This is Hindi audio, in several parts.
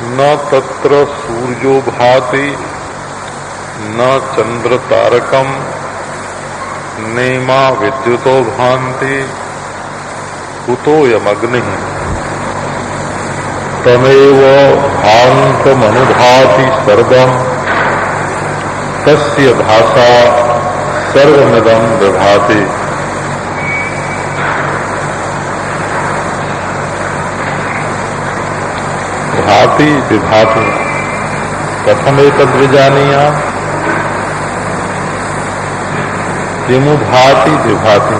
न तत्र सूर्यो भाति न चंद्र तारकम नेमा विद्युतो भान्ति कुतोऽयमग्नि तमेव भान्तमनुभाति सर्वम् तस्य भाषा सर्वमिदं विभाति। भाति विभाति कथम एतद्विजानीयाम् किमु भाति विभाति।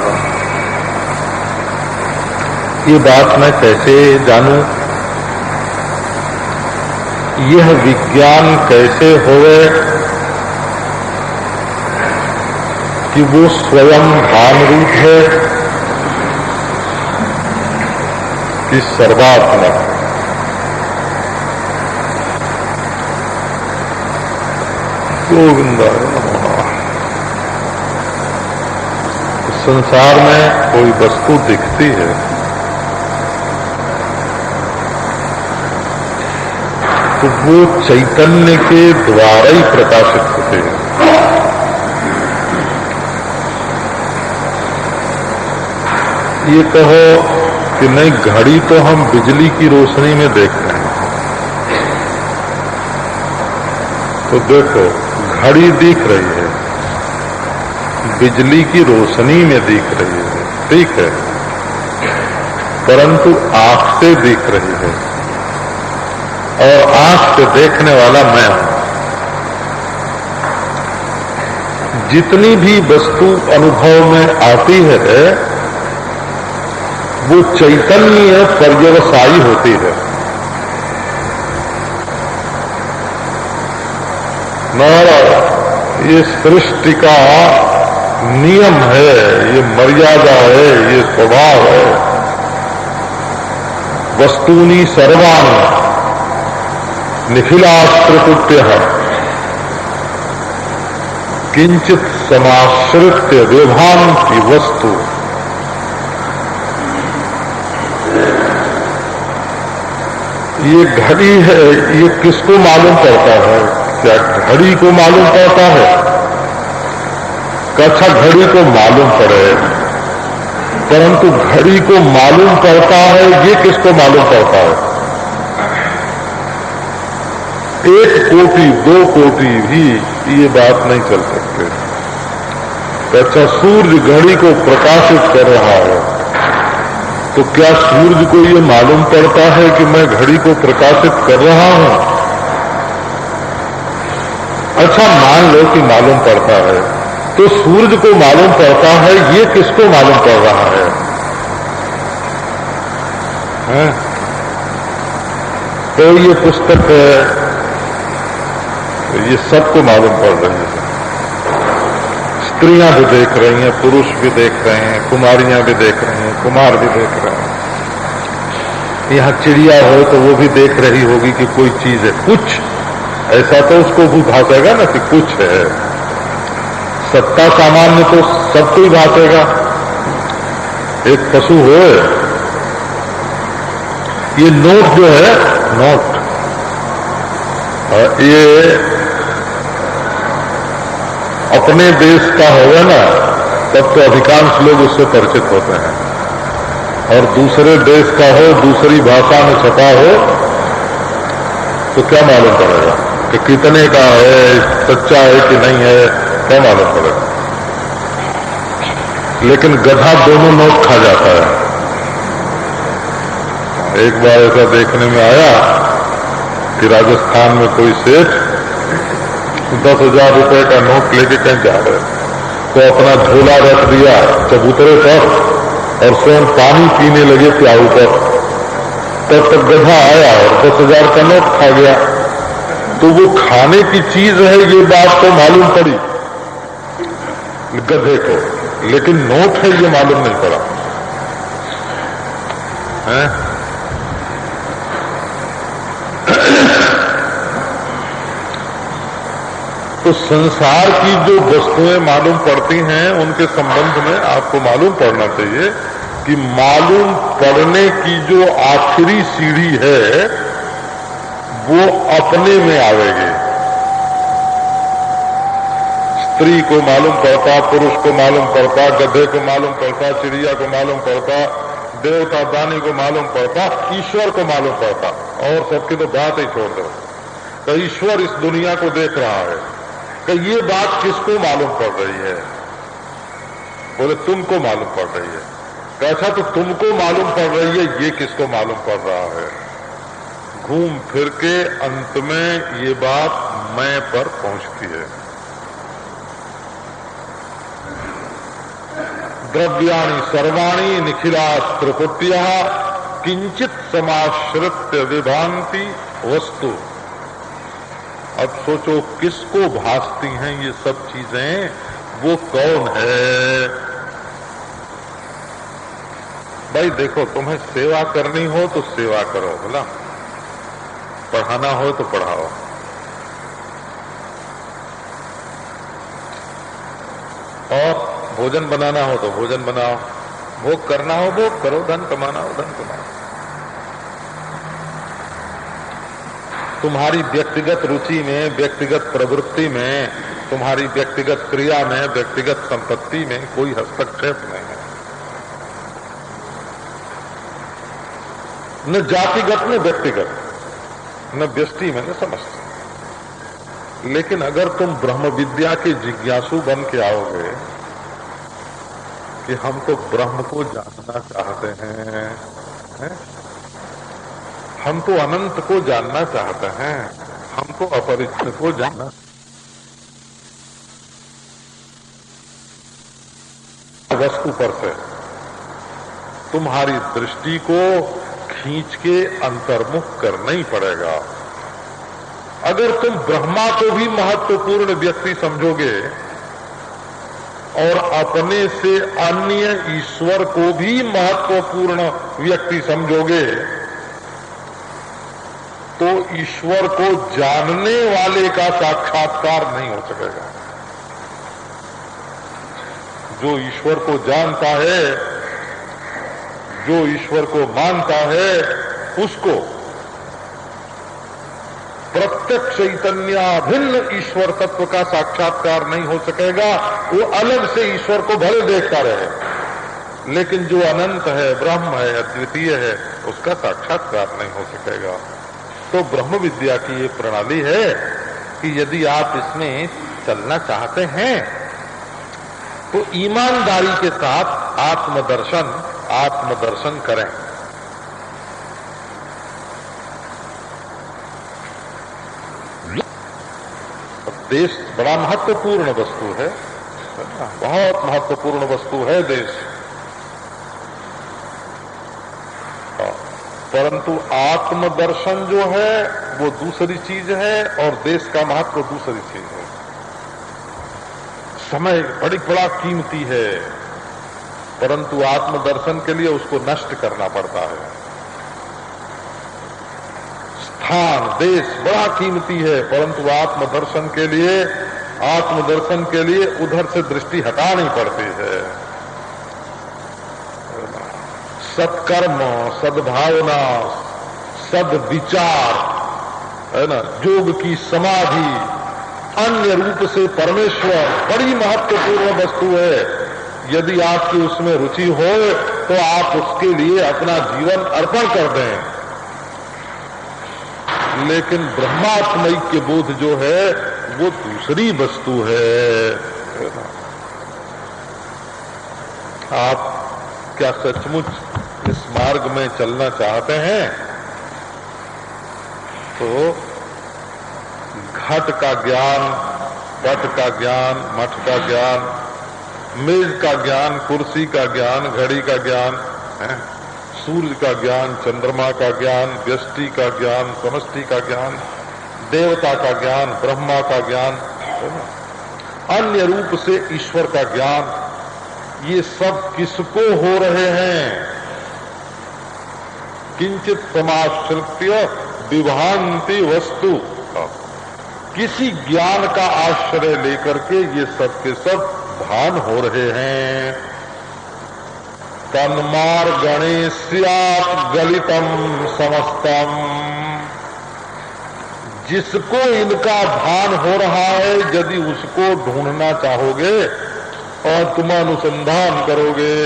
ये बात मैं कैसे जानूं, यह विज्ञान कैसे होवे कि वो स्वयं भान रूप है कि सर्वात्मक। गोविंदा संसार में कोई वस्तु दिखती है तो वो चैतन्य के द्वारा ही प्रकाशित होते हैं। ये कहो कि नहीं, घड़ी तो हम बिजली की रोशनी में देखते हैं, तो देखो घड़ी दिख रही है, बिजली की रोशनी में दिख रही है, ठीक है, परंतु आंख से दिख रही है और आंख से देखने वाला मैं हूं। जितनी भी वस्तु अनुभव में आती है वो चैतन्य पर्यवसायी होती है। ये सृष्टि का नियम है, ये मर्यादा है, ये स्वभाव है। वस्तूनि सर्वाणि निखिलास्त्रकुट्यः किंचित समाश्रित्य विभान्ति वस्तु। ये घड़ी है, ये किसको मालूम पड़ता है? क्या घड़ी को मालूम पड़ता है? अच्छा, घड़ी को मालूम पड़े, परंतु घड़ी को मालूम पड़ता है ये किसको मालूम पड़ता है? 1 कोटि 2 कोटि भी ये बात नहीं चल सकते। अच्छा, सूर्य घड़ी को प्रकाशित कर रहा है तो क्या सूर्य को ये मालूम पड़ता है कि मैं घड़ी को प्रकाशित कर रहा हूं? अच्छा, मान लो कि मालूम पड़ता है, तो सूर्य को मालूम पड़ता है, ये किसको मालूम पड़ रहा है? तो ये पुस्तक है, ये सबको मालूम पड़ रही है। स्त्रियां भी देख रही हैं, पुरुष भी देख रहे हैं, कुमारियां भी देख रहे हैं, कुमार भी देख रहे हैं। यहां चिड़िया हो तो वो भी देख रही होगी कि कोई चीज है, कुछ ऐसा तो उसको भी भासेगा ना कि कुछ है। सत्ता सामान्य तो सबको ही भासेगा। एक पशु हो, ये नोट जो है, नोट ये अपने देश का होगा ना, तब तो अधिकांश लोग उससे परिचित होते हैं, और दूसरे देश का हो, दूसरी भाषा में छपा हो तो क्या मालूम पड़ेगा कि कितने का है, सच्चा है कि नहीं है, क्या मालूम पड़ेगा। लेकिन गधा दोनों नोट खा जाता है। एक बार ऐसा देखने में आया कि राजस्थान में कोई सेठ 10,000 रुपए का नोट लेके कहीं जा रहे, तो अपना झोला रख दिया चबूतरे पर और स्वयं पानी पीने लगे प्याऊ पर। तब तक गधा आया और 10,000 का नोट खा गया। तो वो खाने की चीज है ये बात तो मालूम पड़ी गधे को, लेकिन नोट है ये मालूम नहीं पड़ा है? तो संसार की जो वस्तुएं मालूम पड़ती हैं उनके संबंध में आपको मालूम पड़ना चाहिए कि मालूम पड़ने की जो आखिरी सीढ़ी है वो अपने में आवेगी। स्त्री को मालूम पड़ता, पुरुष को मालूम पड़ता, गधे को मालूम पड़ता, चिड़िया को मालूम पड़ता, देवता दानी को मालूम पड़ता, ईश्वर को मालूम पड़ता। और सबकी तो बात ही छोड़ दो। तो ईश्वर इस दुनिया को देख रहा है कि ये बात किसको मालूम पड़ रही है। बोले तुमको मालूम पड़ रही है। कैसा? तो तुमको मालूम पड़ रही है, ये किसको मालूम पड़ रहा है। घूम फिर के अंत में ये बात मैं पर पहुंचती है। द्रव्याणि सर्वाणि निखिलाः त्रिपुट्यः किंचित समाश्रित्य विभान्ति वस्तु। अब सोचो किसको भासती हैं ये सब चीजें, वो कौन है। भाई देखो, तुम्हें सेवा करनी हो तो सेवा करो, बोला, पढ़ाना हो तो पढ़ाओ, और भोजन बनाना हो तो भोजन बनाओ, भोग करना हो भोग करो, धन कमाना हो धन कमाओ। तुम्हारी व्यक्तिगत रुचि में, व्यक्तिगत प्रवृत्ति में, तुम्हारी व्यक्तिगत क्रिया में, व्यक्तिगत संपत्ति में कोई हस्तक्षेप नहीं है। न जातिगत न व्यक्तिगत, न व्यष्टि में न समष्टि। लेकिन अगर तुम ब्रह्म विद्या के जिज्ञासु बन के आओगे कि हम तो ब्रह्म को जानना चाहते हैं, हम तो अनंत को जानना चाहते हैं, हम तो अपरिचित को जानना, वस्तु पर से तुम्हारी दृष्टि को खींच के अंतर्मुख करना ही पड़ेगा। अगर तुम ब्रह्मा को भी महत्वपूर्ण व्यक्ति समझोगे और अपने से अन्य ईश्वर को भी महत्वपूर्ण व्यक्ति समझोगे तो ईश्वर को जानने वाले का साक्षात्कार नहीं हो सकेगा। जो ईश्वर को जानता है, जो ईश्वर को मानता है, उसको प्रत्यक्ष चैतन्याभिन्न ईश्वर तत्व का साक्षात्कार नहीं हो सकेगा। वो अलग से ईश्वर को भले देखता रहे, लेकिन जो अनंत है, ब्रह्म है, अद्वितीय है, उसका साक्षात्कार नहीं हो सकेगा। तो ब्रह्म विद्या की ये प्रणाली है कि यदि आप इसमें चलना चाहते हैं तो ईमानदारी के साथ आत्मदर्शन करें। देश बड़ा महत्वपूर्ण वस्तु है, बहुत महत्वपूर्ण वस्तु है देश, परंतु आत्मदर्शन जो है वो दूसरी चीज है और देश का महत्व दूसरी चीज है। समय बड़ा कीमती है, परंतु आत्मदर्शन के लिए उसको नष्ट करना पड़ता है। स्थान, देश बड़ा कीमती है, परंतु आत्मदर्शन के लिए उधर से दृष्टि हटानी पड़ती है। सत्कर्म, सद्भावना, सद्विचार, है ना, योग की समाधि, अन्य रूप से परमेश्वर बड़ी महत्वपूर्ण वस्तु है। यदि आपकी उसमें रुचि हो तो आप उसके लिए अपना जीवन अर्पण कर दें। लेकिन ब्रह्मात्मैक्य बोध जो है वो दूसरी वस्तु है। आप क्या सचमुच इस मार्ग में चलना चाहते हैं तो घट का ज्ञान, पट का ज्ञान, मठ का ज्ञान, मेज का ज्ञान, कुर्सी का ज्ञान, घड़ी का ज्ञान, सूर्य का ज्ञान, चंद्रमा का ज्ञान, व्यष्टि का ज्ञान, समष्टि का ज्ञान, देवता का ज्ञान, ब्रह्मा का ज्ञान, अन्य रूप से ईश्वर का ज्ञान, ये सब किसको हो रहे हैं? किंचित समाश्रित्य विभान्ति वस्तु, किसी ज्ञान का आश्रय लेकर के ये सब के सब भान हो रहे हैं। तन्मार गणेश्यात् गलितम समस्तम, जिसको इनका भान हो रहा है, यदि उसको ढूंढना चाहोगे और तुम अनुसंधान करोगे,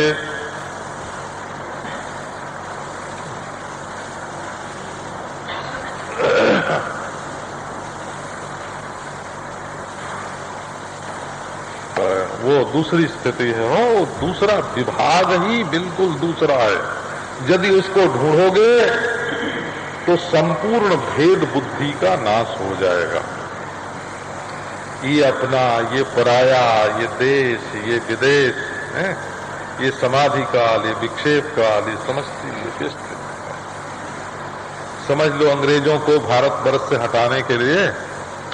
वो दूसरी स्थिति है। वो दूसरा विभाग ही बिल्कुल दूसरा है। यदि उसको ढूंढोगे तो संपूर्ण भेद बुद्धि का नाश हो जाएगा। ये अपना, ये पराया, ये देश, ये विदेश है, ये समाधि काल, ये विक्षेप काल, ये समष्टि, समझ लो अंग्रेजों को भारत वर्ष से हटाने के लिए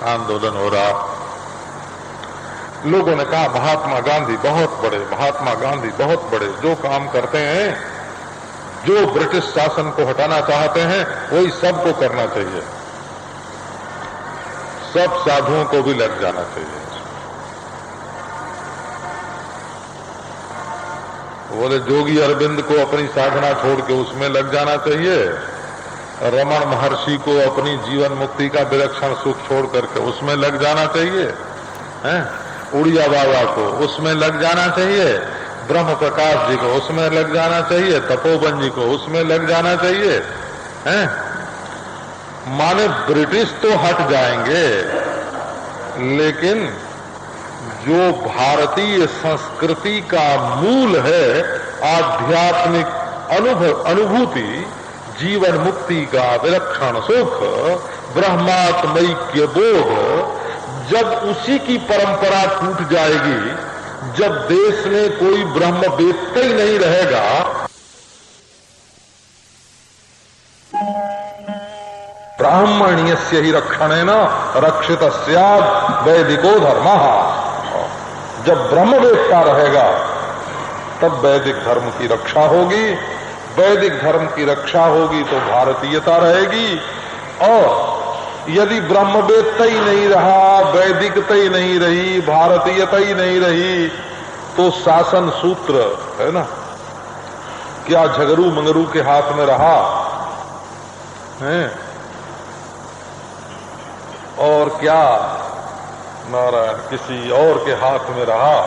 आंदोलन हो रहा। लोगों ने कहा महात्मा गांधी बहुत बड़े, महात्मा गांधी बहुत बड़े, जो काम करते हैं, जो ब्रिटिश शासन को हटाना चाहते हैं, वही सबको करना चाहिए, सब साधुओं को भी लग जाना चाहिए। बोले जोगी अरविंद को अपनी साधना छोड़ के उसमें लग जाना चाहिए, रमण महर्षि को अपनी जीवन मुक्ति का विलक्षण सुख छोड़ करके उसमें लग जाना चाहिए, हैं? उड़िया बाबा को उसमें लग जाना चाहिए, ब्रह्म प्रकाश जी को उसमें लग जाना चाहिए, तपोवन जी को उसमें लग जाना चाहिए, हैं? माने ब्रिटिश तो हट जाएंगे, लेकिन जो भारतीय संस्कृति का मूल है, आध्यात्मिक अनुभूति, जीवन मुक्ति का विलक्षण सुख, ब्रह्मात्मैक्य बोध, जब उसी की परंपरा टूट जाएगी, जब देश में कोई ब्रह्म वेत्ता ही नहीं रहेगा, ब्राह्मण्यस्य ही रक्षणेन रक्षित स्यात् वैदिको धर्मः। जब ब्रह्म वेत्ता रहेगा तब वैदिक धर्म की रक्षा होगी, वैदिक धर्म की रक्षा होगी तो भारतीयता रहेगी, और यदि ब्रह्मवेत्ता ही नहीं रहा, वैदिकता ही नहीं रही, भारतीयता ही नहीं रही, तो शासन सूत्र है ना, क्या झगरू मंगरू के हाथ में रहा है, और क्या नारायण किसी और के हाथ में रहा।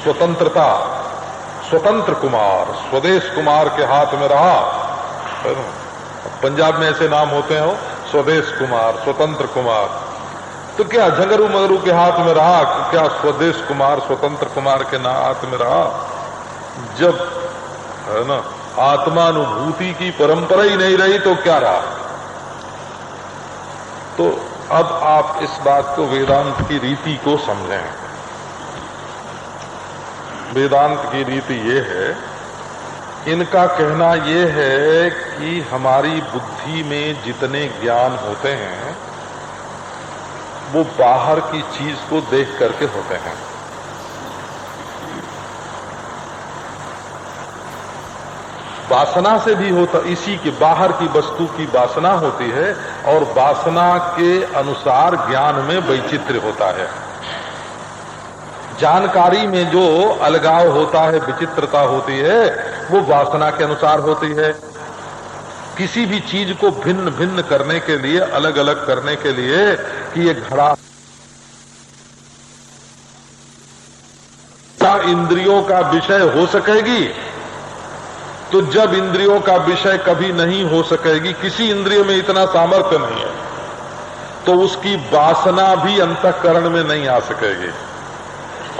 स्वतंत्रता, स्वतंत्र कुमार, स्वदेश कुमार के हाथ में रहा है ना। पंजाब में ऐसे नाम होते हैं, स्वदेश कुमार, स्वतंत्र कुमार, तो क्या झगरू मगरू के हाथ में रहा, क्या स्वदेश कुमार, स्वतंत्र कुमार के हाथ में रहा। जब है ना आत्मानुभूति की परंपरा ही नहीं रही तो क्या रहा। तो अब आप इस बात को, वेदांत की रीति को समझें। वेदांत की रीति ये है, इनका कहना ये है कि हमारी बुद्धि में जितने ज्ञान होते हैं वो बाहर की चीज को देख करके होते हैं। वासना से भी होता, इसी के बाहर की वस्तु की वासना होती है, और वासना के अनुसार ज्ञान में वैचित्र्य होता है। जानकारी में जो अलगाव होता है, विचित्रता होती है, वो वासना के अनुसार होती है। किसी भी चीज को भिन्न भिन्न करने के लिए, अलग अलग करने के लिए, कि ये घड़ा इंद्रियों का विषय हो सकेगी, तो जब इंद्रियों का विषय कभी नहीं हो सकेगी, किसी इंद्रिय में इतना सामर्थ्य नहीं है, तो उसकी वासना भी अंतःकरण में नहीं आ सकेगी।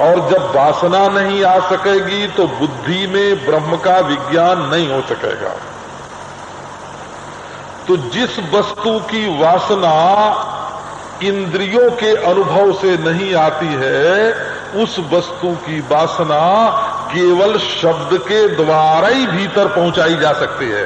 और जब वासना नहीं आ सकेगी तो बुद्धि में ब्रह्म का विज्ञान नहीं हो सकेगा। तो जिस वस्तु की वासना इंद्रियों के अनुभव से नहीं आती है, उस वस्तु की वासना केवल शब्द के द्वारा ही भीतर पहुंचाई जा सकती है,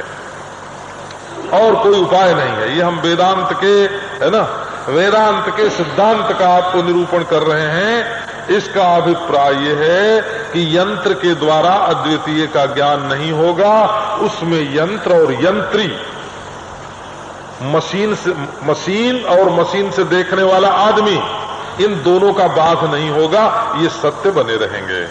और कोई उपाय नहीं है। ये हम वेदांत के, है ना, वेदांत के सिद्धांत का आपको निरूपण कर रहे हैं। इसका अभिप्राय यह है कि यंत्र के द्वारा अद्वितीय का ज्ञान नहीं होगा, उसमें यंत्र और यंत्री, मशीन और मशीन से देखने वाला आदमी, इन दोनों का बाध नहीं होगा, ये सत्य बने रहेंगे।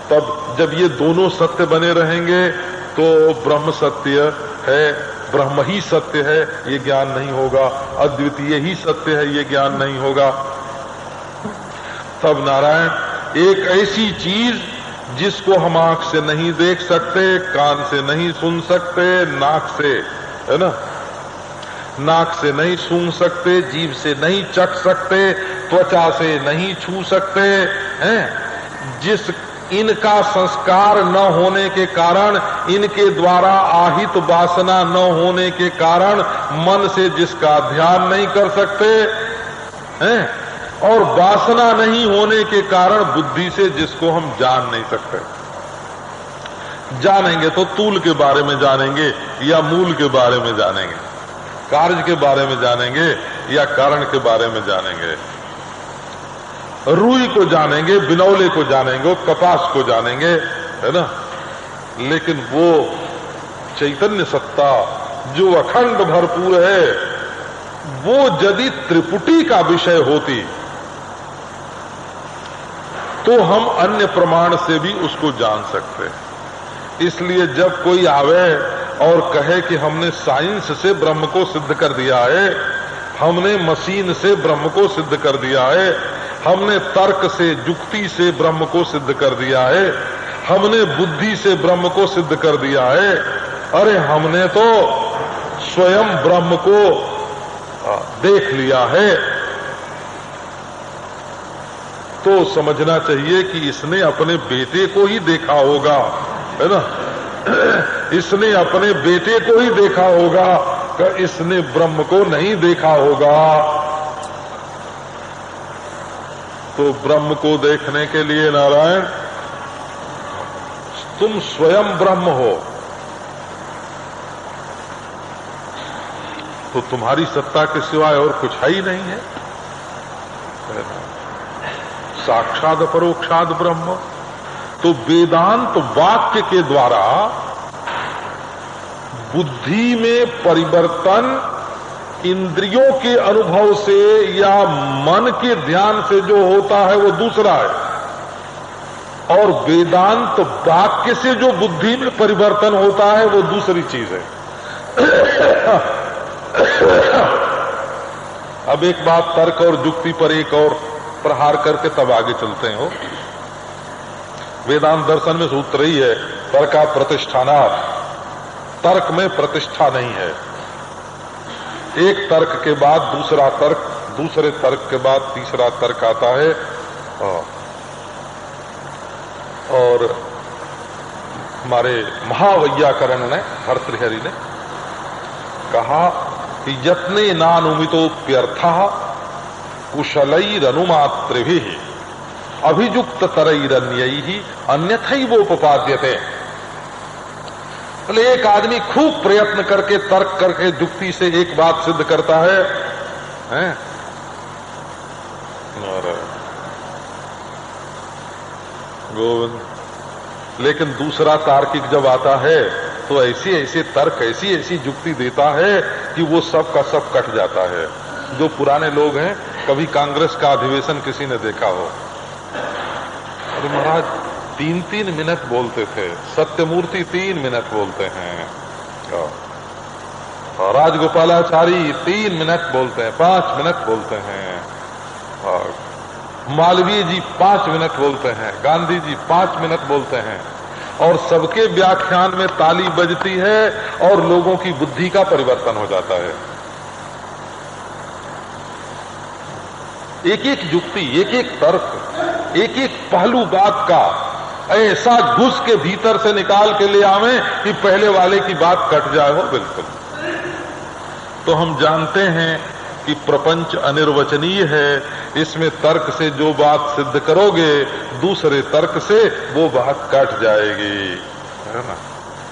तब जब ये दोनों सत्य बने रहेंगे तो ब्रह्म सत्य है, ब्रह्म ही सत्य है ये ज्ञान नहीं होगा, अद्वितीय ही सत्य है ये ज्ञान नहीं होगा। तब नारायण एक ऐसी चीज जिसको हम आंख से नहीं देख सकते, कान से नहीं सुन सकते, नाक से, है ना, नाक से नहीं सूंघ सकते, जीभ से नहीं चख सकते, त्वचा से नहीं छू सकते हैं, जिस इनका संस्कार न होने के कारण, इनके द्वारा आहित वासना न होने के कारण मन से जिसका ध्यान नहीं कर सकते हैं, और वासना नहीं होने के कारण बुद्धि से जिसको हम जान नहीं सकते। जानेंगे तो तूल के बारे में जानेंगे या मूल के बारे में जानेंगे, कार्य के बारे में जानेंगे या कारण के बारे में जानेंगे, रुई को जानेंगे, बिनौले को जानेंगे, कपास को जानेंगे, है ना। लेकिन वो चैतन्य सत्ता जो अखंड भरपूर है, वो यदि त्रिपुटी का विषय होती तो हम अन्य प्रमाण से भी उसको जान सकते। इसलिए जब कोई आवे और कहे कि हमने साइंस से ब्रह्म को सिद्ध कर दिया है, हमने मशीन से ब्रह्म को सिद्ध कर दिया है, हमने तर्क से, युक्ति से ब्रह्म को सिद्ध कर दिया है, हमने बुद्धि से ब्रह्म को सिद्ध कर दिया है, अरे हमने तो स्वयं ब्रह्म को देख लिया है, तो समझना चाहिए कि इसने अपने बेटे को ही देखा होगा, है ना, इसने अपने बेटे को ही देखा होगा, कि इसने ब्रह्म को नहीं देखा होगा। तो ब्रह्म को देखने के लिए नारायण तुम स्वयं ब्रह्म हो, तो तुम्हारी सत्ता के सिवाय और कुछ है ही नहीं है, साक्षात परोक्षात ब्रह्म। तो वेदांत वाक्य के द्वारा बुद्धि में परिवर्तन इंद्रियों के अनुभव से या मन के ध्यान से जो होता है वो दूसरा है, और वेदांत वाक्य से जो बुद्धि में परिवर्तन होता है वो दूसरी चीज है। अब एक बात तर्क और युक्ति पर एक और प्रहार करके तब आगे चलते हो। वेदांत दर्शन में सूत्र ही है, तर्का प्रतिष्ठानात्, तर्क में प्रतिष्ठा नहीं है। एक तर्क के बाद दूसरा तर्क, दूसरे तर्क के बाद तीसरा तर्क आता है। और हमारे महावैयाकरण ने, भर्तृहरि ने कहा कि यत्ने नानुमितोप्यर्थः कुशलैरनुमात्रिभिः अभियुक्त तरैरन्यैः अन्यथैवोपपाद्यते। बोले एक आदमी खूब प्रयत्न करके, तर्क करके, युक्ति से एक बात सिद्ध करता है, हैं? और गोविंद, लेकिन दूसरा तार्किक जब आता है तो ऐसे ऐसे तर्क, ऐसी ऐसी युक्ति देता है कि वो सब का सब कट जाता है। जो पुराने लोग हैं, कभी कांग्रेस का अधिवेशन किसी ने देखा हो, अरे महाराज 3-3 मिनट बोलते थे, सत्यमूर्ति 3 मिनट बोलते हैं, और राजगोपालाचारी 3 मिनट बोलते हैं, 5 मिनट बोलते हैं, और मालवीय जी 5 मिनट बोलते हैं, गांधी जी 5 मिनट बोलते हैं, और सबके व्याख्यान में ताली बजती है और लोगों की बुद्धि का परिवर्तन हो जाता है। एक एक युक्ति, एक एक तर्क, एक एक पहलू बात का ऐसा घुस के भीतर से निकाल के ले आवे कि पहले वाले की बात कट जाए हो बिल्कुल। तो हम जानते हैं कि प्रपंच अनिर्वचनीय है, इसमें तर्क से जो बात सिद्ध करोगे दूसरे तर्क से वो बात कट जाएगी, है ना।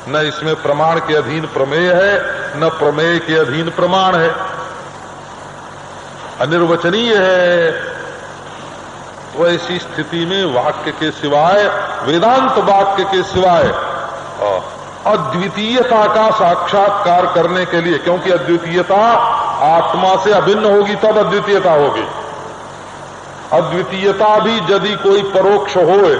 न इसमें प्रमाण के अधीन प्रमेय है, न प्रमेय के अधीन प्रमाण है, अनिर्वचनीय है। तो ऐसी स्थिति में वाक्य के सिवाय, वेदांत वाक्य के सिवाय अद्वितीयता का साक्षात्कार करने के लिए, क्योंकि अद्वितीयता आत्मा से अभिन्न होगी तब अद्वितीयता होगी। अद्वितीयता भी यदि कोई परोक्ष होए,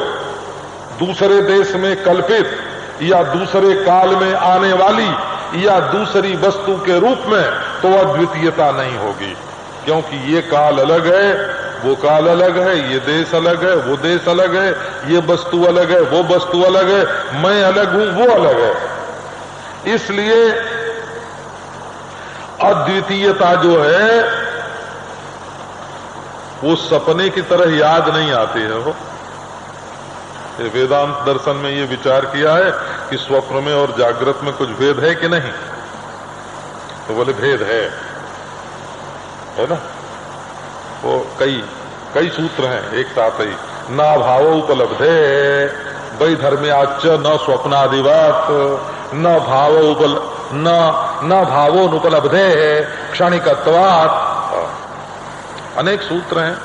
दूसरे देश में कल्पित या दूसरे काल में आने वाली या दूसरी वस्तु के रूप में, तो अद्वितीयता नहीं होगी। क्योंकि ये काल अलग है, वो काल अलग है, ये देश अलग है, वो देश अलग है, ये वस्तु अलग है, वो वस्तु अलग है, मैं अलग हूं, वो अलग है। इसलिए अद्वितीयता जो है वो सपने की तरह याद नहीं आती है। वो वेदांत दर्शन में ये विचार किया है कि स्वप्न में और जागृत में कुछ भेद है कि नहीं, तो बोले भेद है ना। वो कई सूत्र हैं एक साथ ही। ना भावो उपलब्धे वैधर्म्याच्च न स्वप्नादिवत, न भावो नुपलब्धे क्षणिकत्वात्, अनेक सूत्र हैं।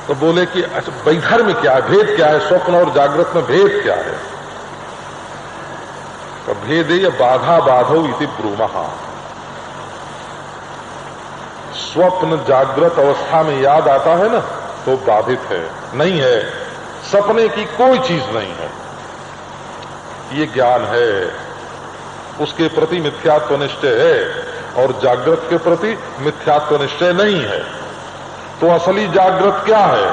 तो बोले कि अच्छा वैधर्म्य क्या है, भेद क्या है, स्वप्न और जागृत में भेद क्या है। तो भेद है बाधा बाधो इति ब्रूमः। स्वप्न जागृत अवस्था में याद आता है ना, तो बाधित है, नहीं है। सपने की कोई चीज नहीं है, ये ज्ञान है, उसके प्रति मिथ्यात्व निश्चय है, और जागृत के प्रति मिथ्यात्व निश्चय नहीं है। तो असली जागृत क्या है?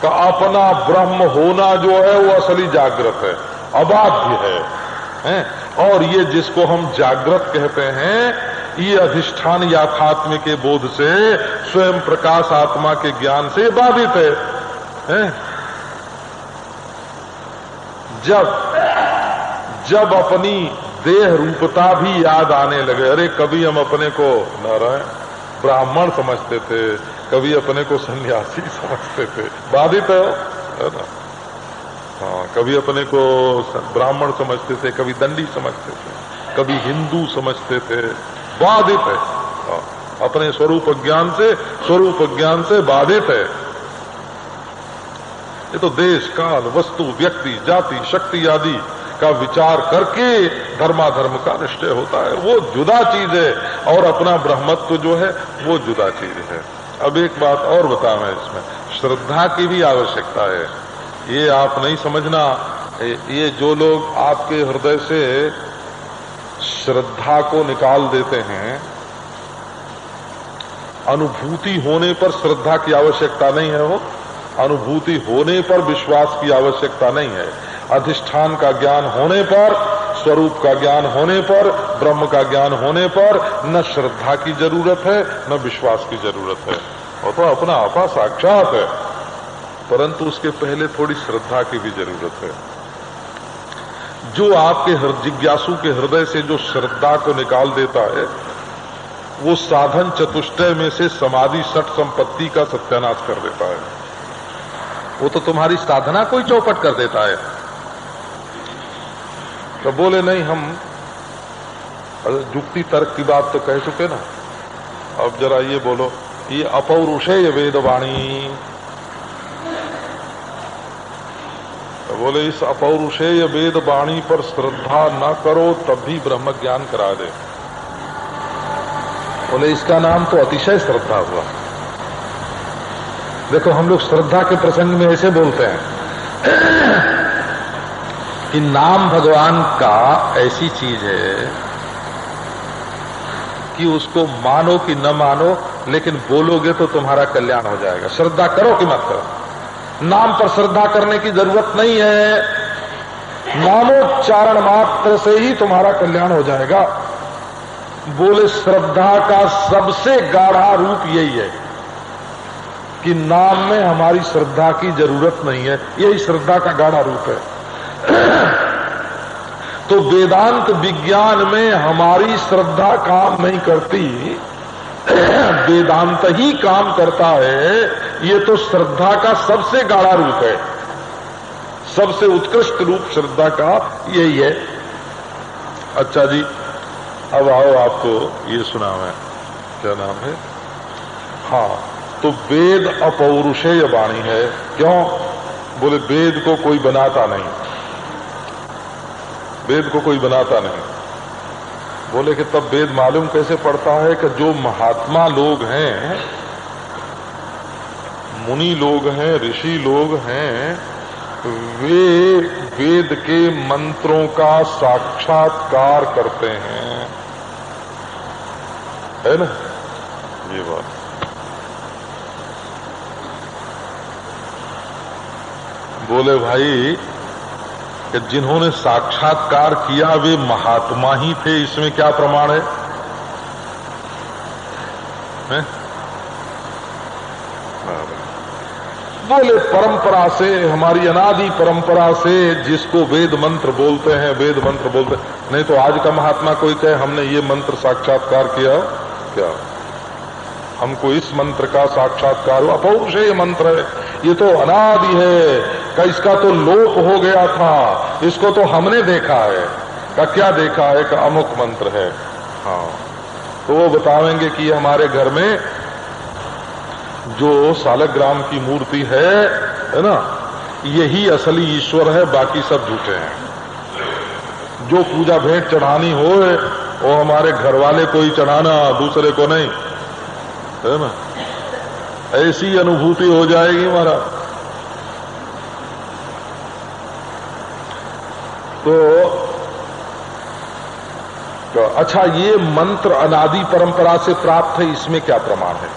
का अपना ब्रह्म होना जो है वो असली जागृत है, अबाध्य है। और ये जिसको हम जागृत कहते हैं, ये अधिष्ठान याथात्म्य के बोध से, स्वयं प्रकाश आत्मा के ज्ञान से बाधित है। जब अपनी देह रूपता भी याद आने लगे, अरे कभी हम अपने को नारायण ब्राह्मण समझते थे, कभी अपने को सन्यासी समझते थे, बाधित है ना। हाँ, कभी अपने को ब्राह्मण समझते थे, कभी दंडी समझते थे, कभी हिंदू समझते थे, बाधित है। हाँ, अपने स्वरूप ज्ञान से बाधित है। ये तो देश काल वस्तु व्यक्ति जाति शक्ति आदि का विचार करके धर्माधर्म का निश्चय होता है, वो जुदा चीज है, और अपना ब्रह्मत्व जो है वो जुदा चीज है। अब एक बात और बताऊं मैं, इसमें श्रद्धा की भी आवश्यकता है। ये आप नहीं समझना, ये जो लोग आपके हृदय से श्रद्धा को निकाल देते हैं, अनुभूति होने पर श्रद्धा की आवश्यकता नहीं है, वो अनुभूति होने पर विश्वास की आवश्यकता नहीं है। अधिष्ठान का ज्ञान होने पर, स्वरूप का ज्ञान होने पर, ब्रह्म का ज्ञान होने पर न श्रद्धा की जरूरत है न विश्वास की जरूरत है, वो तो अपना आपा साक्षात है। परंतु उसके पहले थोड़ी श्रद्धा की भी जरूरत है। जो आपके जिज्ञासु के हृदय से जो श्रद्धा को निकाल देता है, वो साधन चतुष्टय में से समाधि षट संपत्ति का सत्यानाश कर देता है। वो तो तुम्हारी साधना को ही चौपट कर देता है। तो बोले नहीं, हम युक्ति तर्क की बात तो कह चुके ना, अब जरा ये बोलो, ये अपौरुषेय वेदवाणी, तो बोले इस अपौरुषेय वेदवाणी पर श्रद्धा न करो तब भी ब्रह्म ज्ञान करा दे। बोले इसका नाम तो अतिशय श्रद्धा हुआ। देखो हम लोग श्रद्धा के प्रसंग में ऐसे बोलते हैं कि नाम भगवान का ऐसी चीज है कि उसको मानो कि न मानो, लेकिन बोलोगे तो तुम्हारा कल्याण हो जाएगा। श्रद्धा करो कि मत करो, नाम पर श्रद्धा करने की जरूरत नहीं है, नामोच्चारण मात्र से ही तुम्हारा कल्याण हो जाएगा। बोले श्रद्धा का सबसे गाढ़ा रूप यही है कि नाम में हमारी श्रद्धा की जरूरत नहीं है, यही श्रद्धा का गाढ़ा रूप है। तो वेदांत विज्ञान में हमारी श्रद्धा काम नहीं करती, वेदांत ही काम करता है। ये तो श्रद्धा का सबसे गाढ़ा रूप है, सबसे उत्कृष्ट रूप श्रद्धा का यही है। अच्छा जी, अब आओ आपको ये सुना मैं, क्या नाम है, हाँ, तो वेद अपौरुषेय वाणी है। क्यों? बोले वेद को कोई बनाता नहीं, वेद को कोई बनाता नहीं। बोले कि तब वेद मालूम कैसे पड़ता है कि जो महात्मा लोग हैं, मुनि लोग हैं, ऋषि लोग हैं, वे वेद के मंत्रों का साक्षात्कार करते हैं, है ना ये बात। बोले भाई कि जिन्होंने साक्षात्कार किया वे महात्मा ही थे, इसमें क्या प्रमाण है? बोले परंपरा से, हमारी अनादि परंपरा से जिसको वेद मंत्र बोलते हैं, वेद मंत्र बोलते हैं। नहीं तो आज का महात्मा कोई कहे हमने ये मंत्र साक्षात्कार किया, क्या हमको इस मंत्र का साक्षात्कार हुआ? अपौरुषेय मंत्र है, ये तो अनादि है, का इसका तो लोप हो गया था, इसको तो हमने देखा है। का क्या देखा है? का अमुक मंत्र है। हाँ, तो वो बतावेंगे कि हमारे घर में जो सालग्राम की मूर्ति है ना, यही असली ईश्वर है, बाकी सब झूठे हैं। जो पूजा भेंट चढ़ानी हो वो हमारे घर वाले को ही चढ़ाना, दूसरे को नहीं, है ना। ऐसी अनुभूति हो जाएगी हमारा। तो अच्छा, ये मंत्र अनादि परंपरा से प्राप्त है, इसमें क्या प्रमाण है?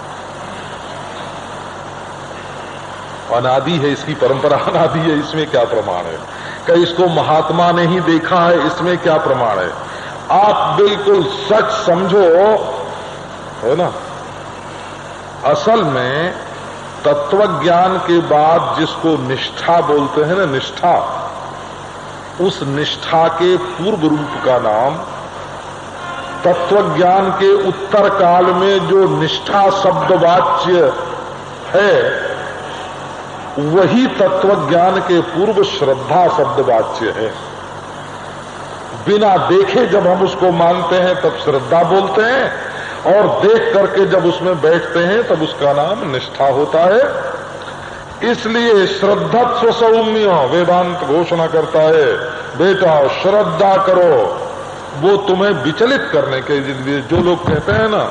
अनादि है, इसकी परंपरा अनादि है, इसमें क्या प्रमाण है? क्या इसको महात्मा ने ही देखा है, इसमें क्या प्रमाण है? आप बिल्कुल सच समझो, है ना। असल में तत्वज्ञान के बाद जिसको निष्ठा बोलते हैं ना, निष्ठा, उस निष्ठा के पूर्व रूप का नाम, तत्वज्ञान के उत्तर काल में जो निष्ठा शब्दवाच्य है, वही तत्वज्ञान के पूर्व श्रद्धा शब्दवाच्य है। बिना देखे जब हम उसको मानते हैं तब श्रद्धा बोलते हैं, और देख करके जब उसमें बैठते हैं तब उसका नाम निष्ठा होता है। इसलिए श्रद्धत्व सौम्य वेदांत घोषणा करता है, बेटा श्रद्धा करो। वो तुम्हें विचलित करने के लिए, जो लोग कहते हैं ना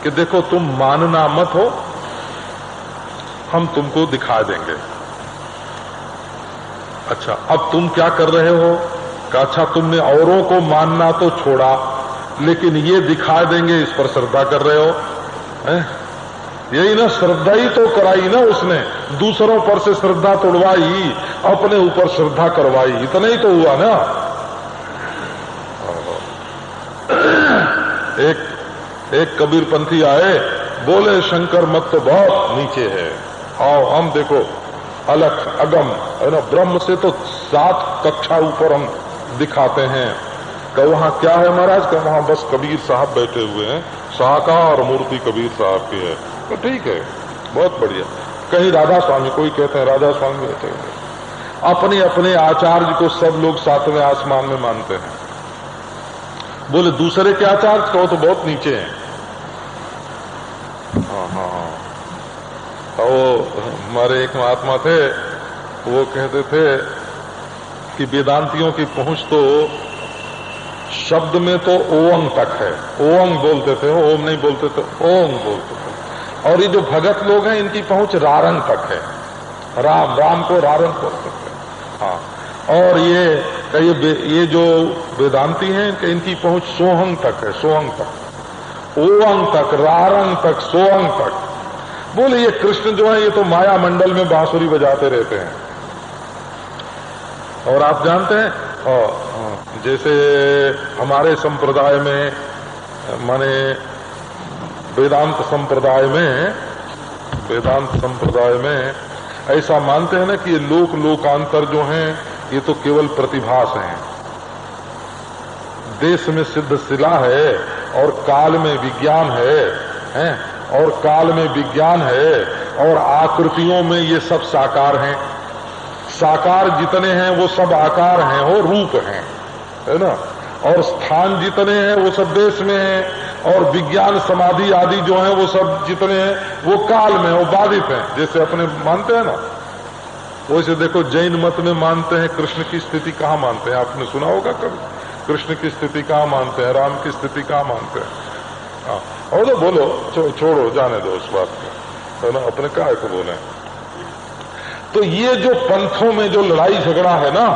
कि देखो तुम मानना मत हो, हम तुमको दिखा देंगे। अच्छा, अब तुम क्या कर रहे हो? अच्छा, तुमने औरों को मानना तो छोड़ा, लेकिन ये दिखा देंगे, इस पर श्रद्धा कर रहे हो, हैं? यही ना, श्रद्धा ही तो कराई ना उसने, दूसरों पर से श्रद्धा तोड़वाई, अपने ऊपर श्रद्धा करवाई, इतना ही तो हुआ ना। एक कबीरपंथी आए, बोले शंकर मत तो बहुत नीचे है, आओ हम देखो अलख अगम, है ना, ब्रह्म से तो 7 कक्षा ऊपर हम दिखाते हैं। कि वहां क्या है महाराज? का वहां बस कबीर साहब बैठे हुए हैं, साकार मूर्ति कबीर साहब की है। तो ठीक है, बहुत बढ़िया। कहीं राधा स्वामी, कोई कहते हैं राधा स्वामी बैठे हुए। अपने अपने आचार्य को सब लोग 7वें आसमान में मानते हैं। बोले दूसरे के आचार्य को तो बहुत नीचे हैं। हाँ, वो हमारे एक महात्मा थे, वो कहते थे कि वेदांतियों की पहुंच तो शब्द में तो ओम तक है, ओम बोलते थे, ओम नहीं बोलते थे, ओम बोलते थे। और ये जो भगत लोग हैं, इनकी पहुंच रारंग तक है, राम, राम को रारंग बोलते थे। हाँ, और ये जो वेदांती हैं, इनकी पहुंच सोहंग तक है, सोहंग तक, ओंग तक, रारंग तक, सोहंग तक। बोले ये कृष्ण जो है, ये तो माया मंडल में बांसुरी बजाते रहते हैं। और आप जानते हैं, जैसे हमारे संप्रदाय में, माने वेदांत संप्रदाय में ऐसा मानते हैं ना कि ये लोकांतर जो हैं, ये तो केवल प्रतिभास हैं। देश में सिद्ध शिला है, और काल में विज्ञान है, और काल में विज्ञान है, और आकृतियों में ये सब साकार हैं। साकार जितने हैं वो सब आकार हैं, वो रूप हैं, है ना। और स्थान जितने हैं वो सब देश में हैं, और विज्ञान समाधि आदि जो हैं वो सब जितने हैं वो काल में, वो बाधित हैं। जैसे अपने मानते हैं ना, वैसे देखो जैन मत में मानते हैं कृष्ण की स्थिति कहाँ मानते हैं? आपने सुना होगा कभी, कृष्ण की स्थिति कहाँ मानते हैं, राम की स्थिति कहाँ मानते हैं? हाँ, और तो बोलो, छोड़ो, जाने दो उस बात को, है ना, अपने काय को बोले। तो ये जो पंथों में जो लड़ाई झगड़ा है ना,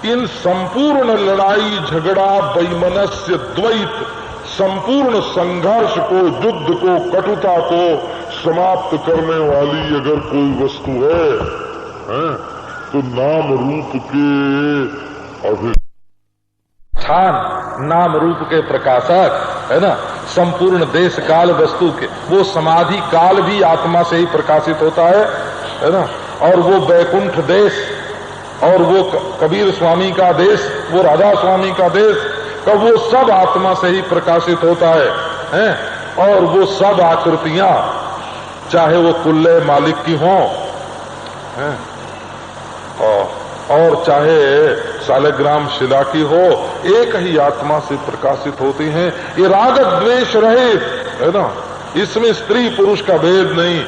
इन संपूर्ण लड़ाई झगड़ा वैमनस्य द्वैत, संपूर्ण संघर्ष को, युद्ध को, कटुता को समाप्त करने वाली अगर कोई वस्तु है तो नाम रूप के अधिष्ठान, नाम रूप के प्रकाशक है ना, संपूर्ण देश काल वस्तु के, वो समाधि काल भी आत्मा से ही प्रकाशित होता है ना, और वो वैकुंठ देश और वो कबीर स्वामी का देश, वो राधा स्वामी का देश, तो वो सब आत्मा से ही प्रकाशित होता है? और वो सब आकृतियां, चाहे वो कुल्ले मालिक की हों और चाहे शालिग्राम शिला की हो, एक ही आत्मा से प्रकाशित होती हैं। ये राग द्वेष रहित है ना, इसमें स्त्री पुरुष का भेद नहीं,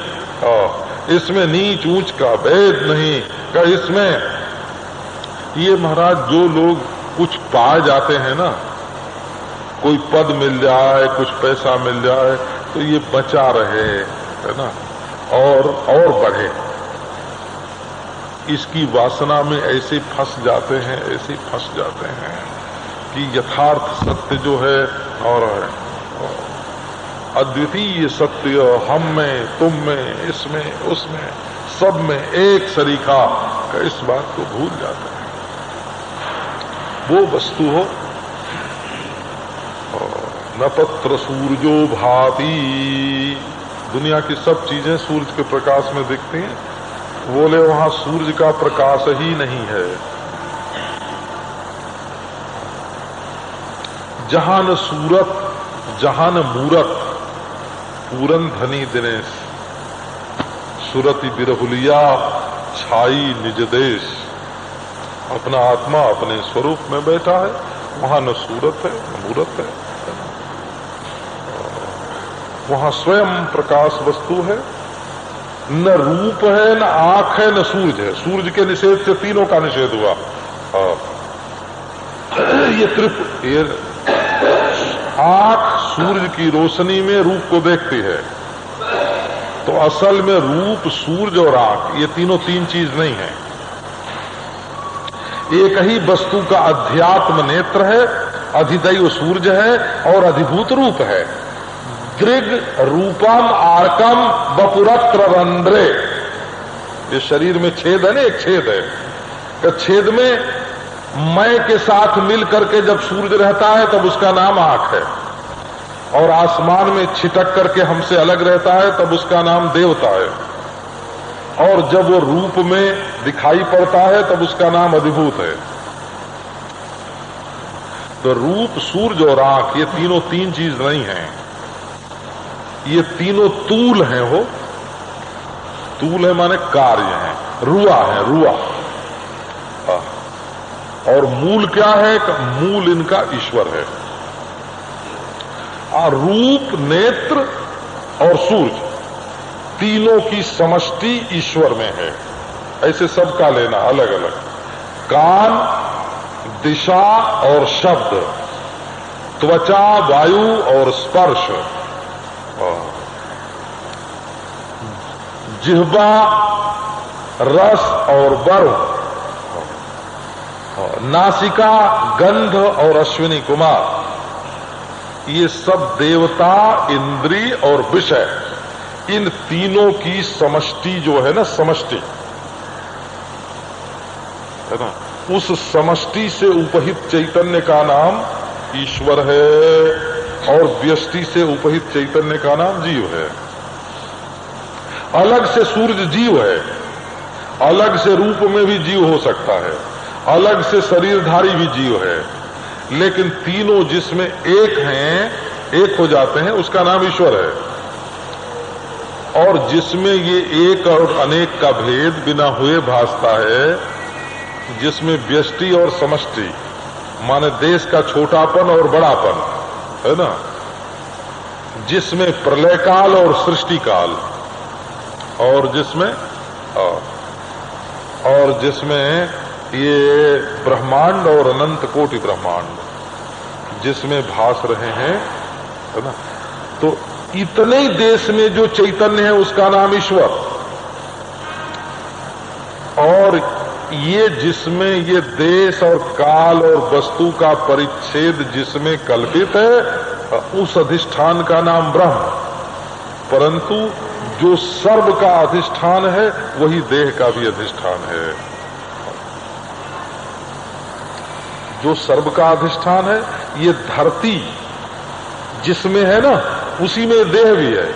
इसमें नीच ऊंच का भेद नहीं, इसमें ये महाराज जो लोग कुछ पा जाते हैं ना, कोई पद मिल जाए, कुछ पैसा मिल जाए, तो ये बचा रहे है ना, और बढ़े, इसकी वासना में ऐसे फंस जाते हैं, ऐसे फंस जाते हैं कि यथार्थ सत्य जो है और अद्वितीय सत्य हम में, तुम में, इसमें, उसमें, सब में एक सरीखा का, इस बात को भूल जाते हैं। वो वस्तु हो न तत्र सूर्यो भाति, दुनिया की सब चीजें सूरज के प्रकाश में दिखती हैं, बोले वहां सूरज का प्रकाश ही नहीं है। जहां न सूरत जहां न मूरत, पूरन धनी दिनेश, सुरति बिरहुलिया छाई निज देश। अपना आत्मा अपने स्वरूप में बैठा है, वहां न सूरत है न मूरत है, वहां स्वयं प्रकाश वस्तु है, न रूप है, न आंख है, न सूरज है। सूरज के निषेध से तीनों का निषेध हुआ। ये आंख सूरज की रोशनी में रूप को देखती है, तो असल में रूप, सूरज और आंख, ये तीनों तीन चीज नहीं है, एक ही वस्तु का अध्यात्म नेत्र है, अधिदैव सूरज है और अधिभूत रूप है। दृग रूपम आर्कम वपुरत्र रंध्रे, ये शरीर में छेद है ना, एक छेद है, तो छेद में मैं के साथ मिल करके जब सूरज रहता है तब उसका नाम आंख है, और आसमान में छिटक करके हमसे अलग रहता है तब उसका नाम देवता है, और जब वो रूप में दिखाई पड़ता है तब उसका नाम अधिभूत है। तो रूप, सूरज और आंख, ये तीनों तीन चीज नहीं है, ये तीनों तूल हैं। हो तूल है माने कार्य है, रुआ है, रुआ। और मूल क्या है? मूल इनका ईश्वर है। रूप, नेत्र और सूरज, तीनों की समष्टि ईश्वर में है। ऐसे सबका लेना अलग अलग, कान, दिशा और शब्द, त्वचा, वायु और स्पर्श, जिह्वा, रस और वर्ण, नासिका, गंध और अश्विनी कुमार, ये सब देवता, इंद्री और विषय, इन तीनों की समष्टि जो है ना, समष्टि है ना, उस समष्टि से उपहित चैतन्य का नाम ईश्वर है, और व्यष्टि से उपहित चैतन्य का नाम जीव है। अलग से सूरज जीव है, अलग से रूप में भी जीव हो सकता है, अलग से शरीरधारी भी जीव है, लेकिन तीनों जिसमें एक हैं, एक हो जाते हैं, उसका नाम ईश्वर है। और जिसमें ये एक और अनेक का भेद बिना हुए भासता है, जिसमें व्यष्टि और समष्टि माने देश का छोटापन और बड़ापन है ना, जिसमें प्रलय काल और सृष्टि काल, और जिसमें ये ब्रह्मांड और अनंत कोटि ब्रह्मांड जिसमें भास रहे हैं, है ना, तो इतने देश में जो चैतन्य है उसका नाम ईश्वर, ये जिसमें ये देश और काल और वस्तु का परिच्छेद जिसमें कल्पित है उस अधिष्ठान का नाम ब्रह्म, परंतु जो सर्व का अधिष्ठान है वही देह का भी अधिष्ठान है। जो सर्व का अधिष्ठान है, ये धरती जिसमें है ना उसी में देह भी है,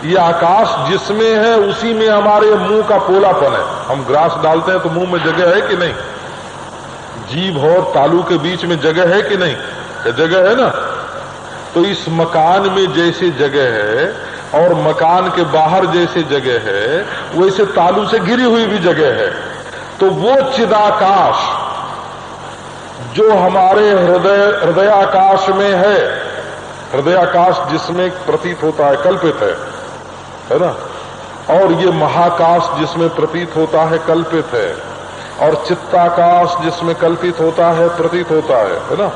ये आकाश जिसमें है उसी में हमारे मुंह का पोलापन है। हम ग्रास डालते हैं तो मुंह में जगह है कि नहीं? जीभ और तालू के बीच में जगह है कि नहीं? जगह है ना। तो इस मकान में जैसे जगह है और मकान के बाहर जैसे जगह है वैसे तालू से घिरी हुई भी जगह है। तो वो चिदाकाश जो हमारे हृदयाकाश में है, हृदयाकाश जिसमें प्रतीत होता है कल्पित है ना, और ये महाकाश जिसमें प्रतीत होता है कल्पित है, और चित्ताकाश जिसमें कल्पित होता है प्रतीत होता है ना।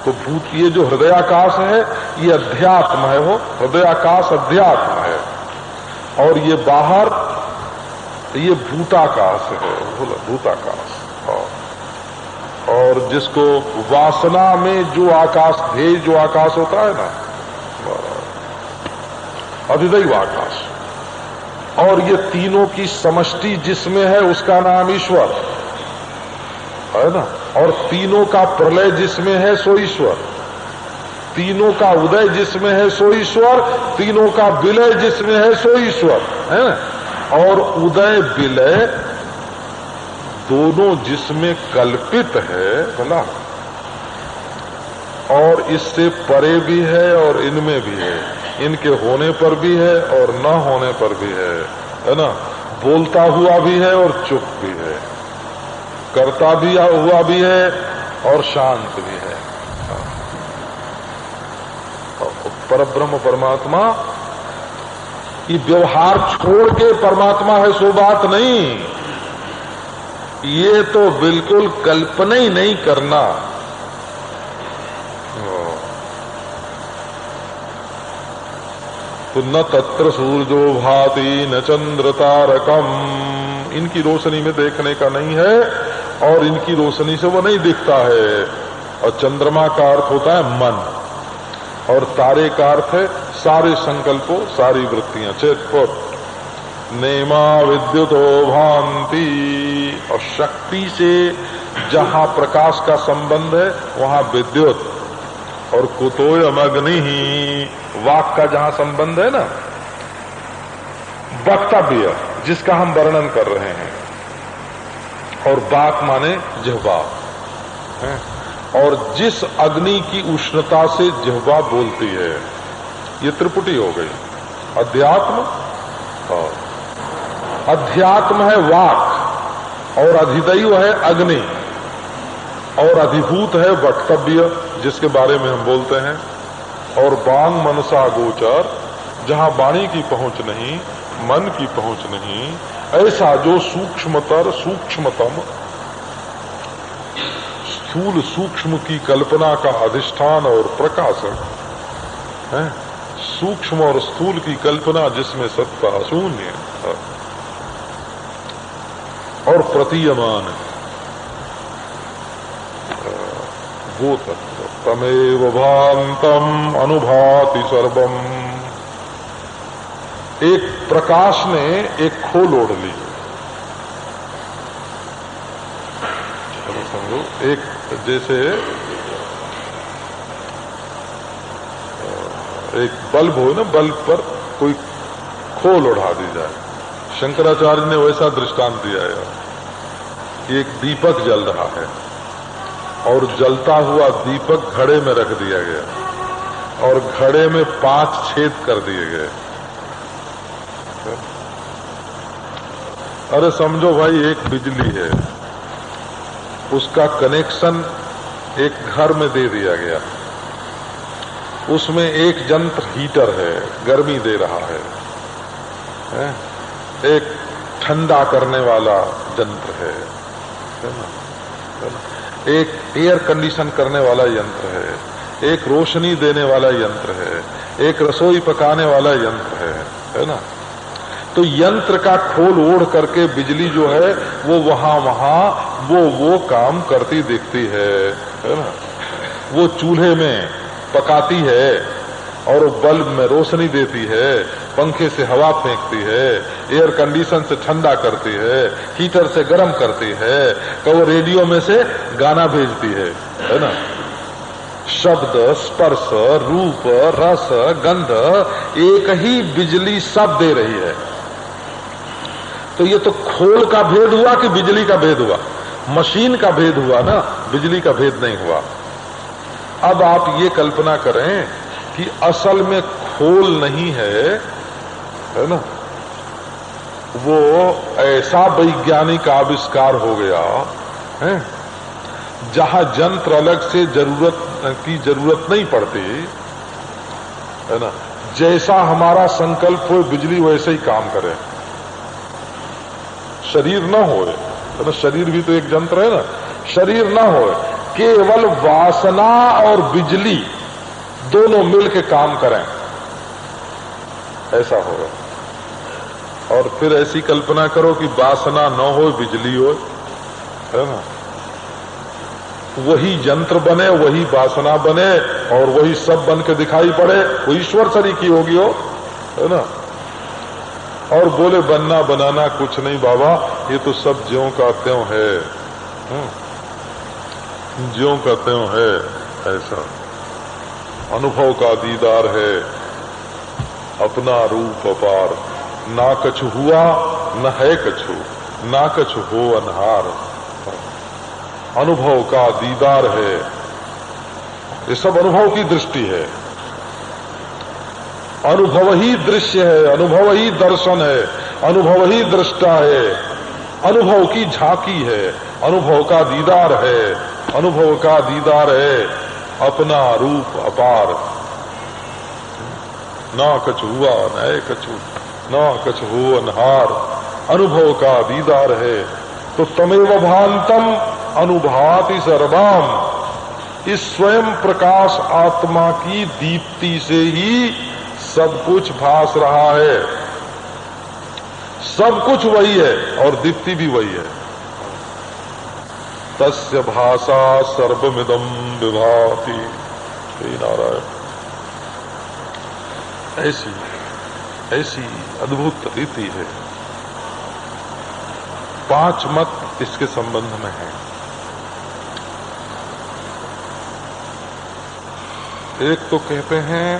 तो भूत ये जो हृदयाकाश है ये अध्यात्म है, वो हृदयाकाश अध्यात्म है, और ये बाहर ये भूताकाश है, भूताकाश। और जिसको वासना में जो आकाश ध्येय जो आकाश होता है ना, अधिदैव आकाश, और ये तीनों की समष्टि जिसमें है उसका नाम ईश्वर है ना। और तीनों का प्रलय जिसमें है सो ईश्वर, तीनों का उदय जिसमें है सो ईश्वर, तीनों का विलय जिसमें है सो ईश्वर है ना। और उदय विलय दोनों जिसमें कल्पित है बोला, और इससे परे भी है और इनमें भी है, इनके होने पर भी है और न होने पर भी है ना। बोलता हुआ भी है और चुप भी है, करता भी हुआ भी है और शांत भी है। परब्रह्म परमात्मा ये व्यवहार छोड़ के परमात्मा है सो बात नहीं, ये तो बिल्कुल कल्पना ही नहीं करना। तो न तत्र सूर्यो भाति न चंद्र तारकम, इनकी रोशनी में देखने का नहीं है और इनकी रोशनी से वो नहीं दिखता है। और चंद्रमा का अर्थ होता है मन, और तारे का अर्थ है सारे संकल्पों सारी वृत्तियां, चेतपुट नेमा विद्युतो भांति। और शक्ति से जहां प्रकाश का संबंध है वहां विद्युत, और कुतोयम अग्नि ही वाक का जहां संबंध है ना, वक्तव्य जिसका हम वर्णन कर रहे हैं, और वाक माने जिह्वा, और जिस अग्नि की उष्णता से जिह्वा बोलती है, ये त्रिपुटी हो गई। अध्यात्म, और अध्यात्म है वाक, और अधिदैव है अग्नि, और अधिभूत है वक्तव्य जिसके बारे में हम बोलते हैं, और बांग मनसा गोचर जहां वाणी की पहुंच नहीं, मन की पहुंच नहीं, ऐसा जो सूक्ष्मतर सूक्ष्मतम स्थूल सूक्ष्म की कल्पना का अधिष्ठान और प्रकाशक है, सूक्ष्म और स्थूल की कल्पना जिसमें सत्ता शून्य और प्रतीयमान है, वो तत्व तमेव भान्तम अनुभाति सर्वम। एक प्रकाश ने एक खोल ओढ़ ली, समझो, एक जैसे एक बल्ब हो ना, बल्ब पर कोई खोल ओढ़ा दी जाए। शंकराचार्य ने वैसा दृष्टांत दिया है कि एक दीपक जल रहा है और जलता हुआ दीपक घड़े में रख दिया गया और घड़े में 5 छेद कर दिए गए। अरे समझो भाई एक बिजली है, उसका कनेक्शन एक घर में दे दिया गया, उसमें एक यंत्र हीटर है, गर्मी दे रहा है, एक ठंडा करने वाला यंत्र है ना, एक एयर कंडीशन करने वाला यंत्र है, एक रोशनी देने वाला यंत्र है, एक रसोई पकाने वाला यंत्र है ना। तो यंत्र का खोल ओढ़ करके बिजली जो है वो वहां वो काम करती दिखती है ना। वो चूल्हे में पकाती है और बल्ब में रोशनी देती है, पंखे से हवा फेंकती है, एयर कंडीशन से ठंडा करती है, हीटर से गर्म करती है, तो रेडियो में से गाना भेजती है ना। शब्द, स्पर्श, रूप, रस, गंध एक ही बिजली सब दे रही है। तो ये तो खोल का भेद हुआ कि बिजली का भेद हुआ? मशीन का भेद हुआ ना, बिजली का भेद नहीं हुआ। अब आप ये कल्पना करें कि असल में खोल नहीं है ना, वो ऐसा वैज्ञानिक आविष्कार हो गया है जहां यंत्र अलग से जरूरत नहीं पड़ती है ना। जैसा हमारा संकल्प हो बिजली वैसे ही काम करे, शरीर न हो है ना। शरीर भी तो एक यंत्र है ना। शरीर न हो, केवल वासना और बिजली दोनों मिलके काम करें, ऐसा होगा। और फिर ऐसी कल्पना करो कि वासना न हो बिजली हो, है ना। वही यंत्र बने, वही वासना बने और वही सब बन के दिखाई पड़े, वो ईश्वर सरी की होगी हो, है ना। और बोले बनना बनाना कुछ नहीं बाबा, ये तो सब ज्यों का त्यों है, ज्यों का त्यों है। ऐसा अनुभव का दीदार है, अपना रूप अपार, ना कछु हुआ न है कछु, ना कछु हो अनहार। अनुभव का दीदार है, ये सब अनुभव की दृष्टि है। अनुभव ही दृश्य है, अनुभव ही दर्शन है, अनुभव ही दृष्टा है, अनुभव की झांकी है, अनुभव का दीदार है, अनुभव का दीदार है, अपना रूप अपार। ना कछु हुआ न कछु, ना कछु हो अनहार। अनुभव का दीदार है। तो तमेव भांतम अनुभाति सर्वम, इस स्वयं प्रकाश आत्मा की दीप्ति से ही सब कुछ भास रहा है। सब कुछ वही है और दीप्ति भी वही है। तस्य भाषा सर्वमिदं विभाति। नारायण, ऐसी अद्भुत रीति है। 5 मत इसके संबंध में है। एक तो कहते हैं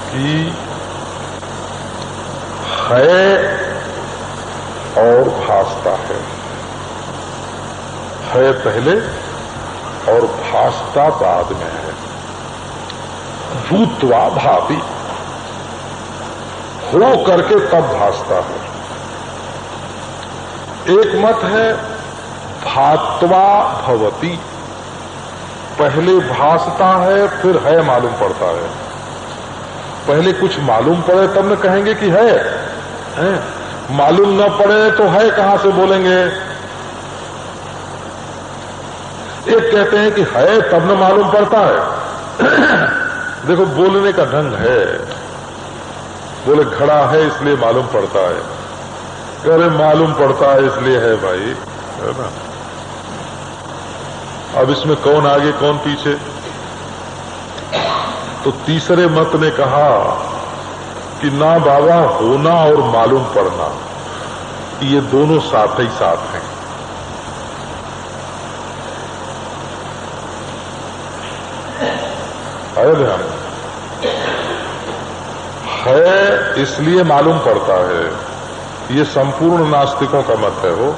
कि है और भासता है पहले और भासता बाद में है। भूत्वा भाति, हो करके तब भासता है। एक मत है भात्वा भवति, पहले भासता है फिर है मालूम पड़ता है। पहले कुछ मालूम पड़े तब न कहेंगे कि है? मालूम न पड़े तो है कहां से बोलेंगे? एक कहते हैं कि है तब न मालूम पड़ता है। देखो बोलने का ढंग है। बोले घड़ा है इसलिए मालूम पड़ता है, कह रहे मालूम पड़ता है इसलिए है भाई, है ना। अब इसमें कौन आगे कौन पीछे? तो तीसरे मत ने कहा कि ना बाबा, होना और मालूम पड़ना ये दोनों साथ ही साथ हैं। आया ध्यान? है इसलिए मालूम पड़ता है, ये संपूर्ण नास्तिकों का मत है। वो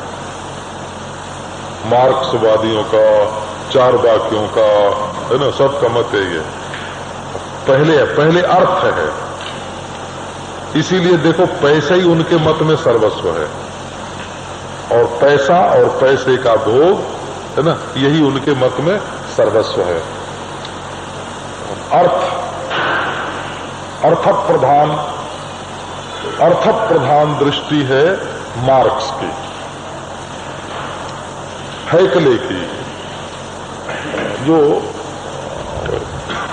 मार्क्सवादियों का, चारवाकियों का, है ना, सबका मत है ये। पहले अर्थ है, इसीलिए देखो पैसा ही उनके मत में सर्वस्व है, और पैसा और पैसे का भोग, है ना, यही उनके मत में सर्वस्व है। अर्थ प्रधान दृष्टि है मार्क्स की, हैकले की, जो